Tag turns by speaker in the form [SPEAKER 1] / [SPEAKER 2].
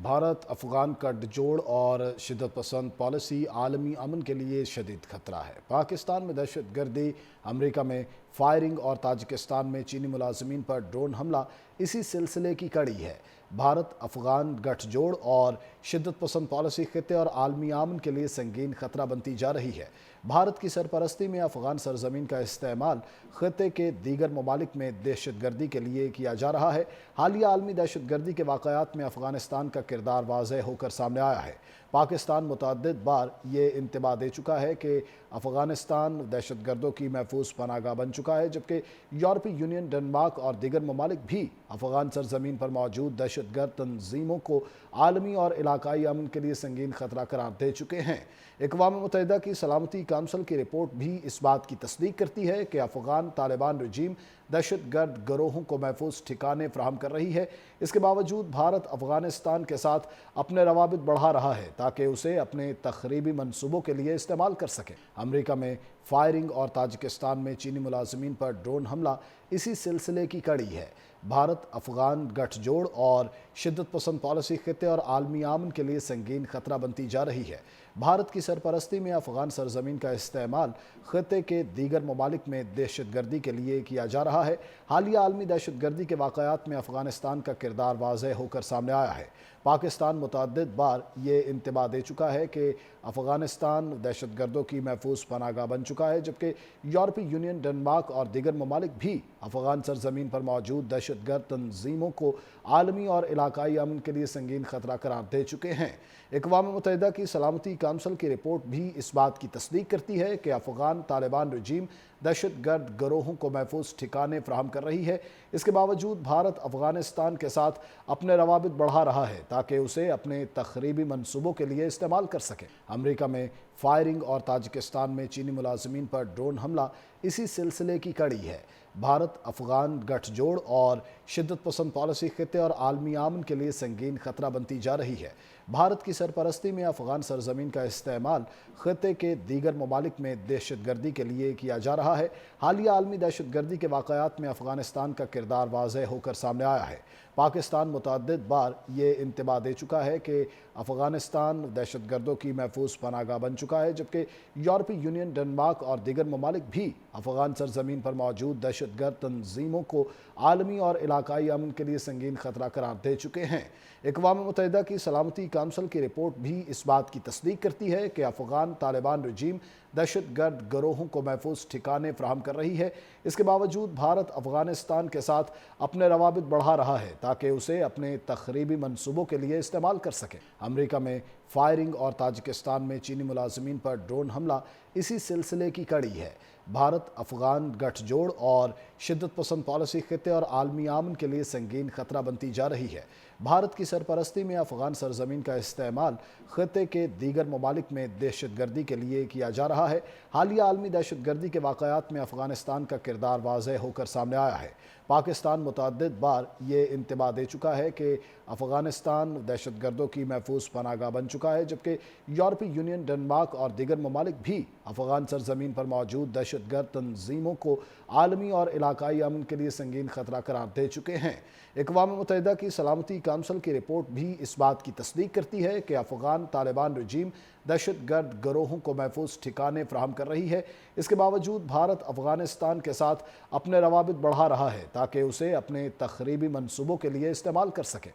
[SPEAKER 1] بھارت افغان گٹھ اور شدت پسند پالیسی عالمی امن کے لیے شدید خطرہ ہے۔ پاکستان میں دہشت گردی، امریکہ میں فائرنگ اور تاجکستان میں چینی ملازمین پر ڈرون حملہ اسی سلسلے کی کڑی ہے۔ بھارت افغان گٹھ اور شدت پسند پالیسی خطے اور عالمی امن کے لیے سنگین خطرہ بنتی جا رہی ہے۔ بھارت کی سرپرستی میں افغان سرزمین کا استعمال خطے کے دیگر ممالک میں دہشت گردی کے لیے کیا جا رہا ہے۔ حالیہ عالمی دہشت گردی کے واقعات میں افغانستان کا کردار واضح ہو کر سامنے آیا ہے۔ پاکستان متعدد بار یہ انتباہ دے چکا ہے کہ افغانستان دہشت گردوں کی محفوظ پناہ گاہ بن چکا ہے، جبکہ یورپی یونین، ڈنمارک اور دیگر ممالک بھی افغان سرزمین پر موجود دہشت گرد تنظیموں کو عالمی اور علاقائی امن کے لیے سنگین خطرہ قرار دے چکے ہیں۔ اقوام متحدہ کی سلامتی کونسل کی رپورٹ بھی اس بات کی تصدیق کرتی ہے کہ افغان طالبان رجیم دہشت گرد گروہوں کو محفوظ ٹھکانے فراہم کر رہی ہے۔ اس کے باوجود بھارت افغانستان کے ساتھ اپنے روابط بڑھا رہا ہے تاکہ اسے اپنے تخریبی منصوبوں کے لیے استعمال کر سکے۔ امریکہ میں فائرنگ اور تاجکستان میں چینی ملازمین پر ڈرون حملہ اسی سلسلے کی کڑی ہے۔ بھارت افغان گٹھ اور شدت پسند پالیسی خطے اور عالمی امن کے لیے سنگین خطرہ بنتی جا رہی ہے۔ بھارت کی سرپرستی میں افغان سرزمین کا استعمال خطے کے دیگر ممالک میں دہشت گردی کے لیے کیا جا رہا ہے۔ حالیہ عالمی دہشت گردی کے واقعات میں افغانستان کا کردار واضح ہو کر سامنے آیا ہے۔ پاکستان متعدد بار یہ انتباہ دے چکا ہے کہ افغانستان دہشت گردوں کی محفوظ پناہ گاہ بن چکا ہے، جبکہ یورپی یونین، ڈنمارک اور دیگر ممالک بھی افغان سرزمین پر موجود دہشت گرد تنظیموں کو عالمی اور علاقائی امن کے لیے سنگین خطرہ قرار دے چکے ہیں۔ اقوام متحدہ کی سلامتی کونسل کی رپورٹ بھی اس بات کی تصدیق کرتی ہے کہ افغان طالبان رجیم دہشت گرد گروہوں کو محفوظ ٹھکانے فراہم کر رہی ہے۔ اس کے باوجود بھارت افغانستان کے ساتھ اپنے روابط بڑھا رہا ہے تاکہ اسے اپنے تخریبی منصوبوں کے لیے استعمال کر سکے۔ امریکہ میں فائرنگ اور تاجکستان میں چینی ملازمین پر ڈرون حملہ اسی سلسلے کی کڑی ہے۔ بھارت افغان گٹھ اور شدت پسند پالیسی خطے اور عالمی امن کے لیے سنگین خطرہ بنتی جا رہی ہے۔ بھارت کی سرپرستی میں افغان سرزمین کا استعمال خطے کے دیگر ممالک میں دہشت گردی کے لیے کیا جا رہا ہے۔ حالیہ عالمی دہشت گردی کے واقعات میں افغانستان کا کردار واضح ہو کر سامنے آیا ہے۔ پاکستان متعدد بار یہ انتباہ دے چکا ہے کہ افغانستان دہشت گردوں کی محفوظ پناہ گاہ بن چکا ہے، جبکہ یورپی یونین، ڈنمارک اور دیگر ممالک بھی افغان سرزمین پر موجود دہشت گرد تنظیموں کو عالمی اور علاقائی امن کے لیے سنگین خطرہ قرار دے چکے ہیں۔ اقوام متحدہ کی سلامتی کونسل کی رپورٹ بھی اس بات کی تصدیق کرتی ہے کہ افغان طالبان رجیم دہشت گرد گروہوں کو محفوظ ٹھکانے فراہم کر رہی ہے۔ اس کے باوجود بھارت افغانستان کے ساتھ اپنے روابط بڑھا رہا ہے تاکہ اسے اپنے تخریبی منصوبوں کے لیے استعمال کر سکے۔ امریکہ میں فائرنگ اور تاجکستان میں چینی ملازمین پر ڈرون حملہ اسی سلسلے کی کڑی ہے۔ بھارت افغان گٹھ اور شدت پسند پالیسی خطے اور عالمی امن کے لیے سنگین خطرہ بنتی جا رہی ہے۔ بھارت کی سرپرستی میں افغان سرزمین کا استعمال خطے کے دیگر ممالک میں دہشت گردی کے لیے کیا جا رہا ہے۔ حالیہ عالمی دہشت گردی کے واقعات میں افغانستان کا کردار واضح ہو کر سامنے آیا ہے۔ پاکستان متعدد بار یہ انتباہ دے چکا ہے کہ افغانستان دہشت گردوں کی محفوظ پناہ گاہ بن چکا ہے، جبکہ یورپی یونین، ڈنمارک اور دیگر ممالک بھی افغان سرزمین پر موجود دہشت گرد تنظیموں کو عالمی اور علاقائی امن کے لیے سنگین خطرہ قرار دے چکے ہیں۔ اقوام متحدہ کی سلامتی کونسل کی رپورٹ بھی اس بات کی تصدیق کرتی ہے کہ افغان طالبان رجیم دہشت گرد گروہوں کو محفوظ ٹھکانے فراہم کر رہی ہے۔ اس کے باوجود بھارت افغانستان کے ساتھ اپنے روابط بڑھا رہا ہے تاکہ اسے اپنے تخریبی منصوبوں کے لیے استعمال کر سکے۔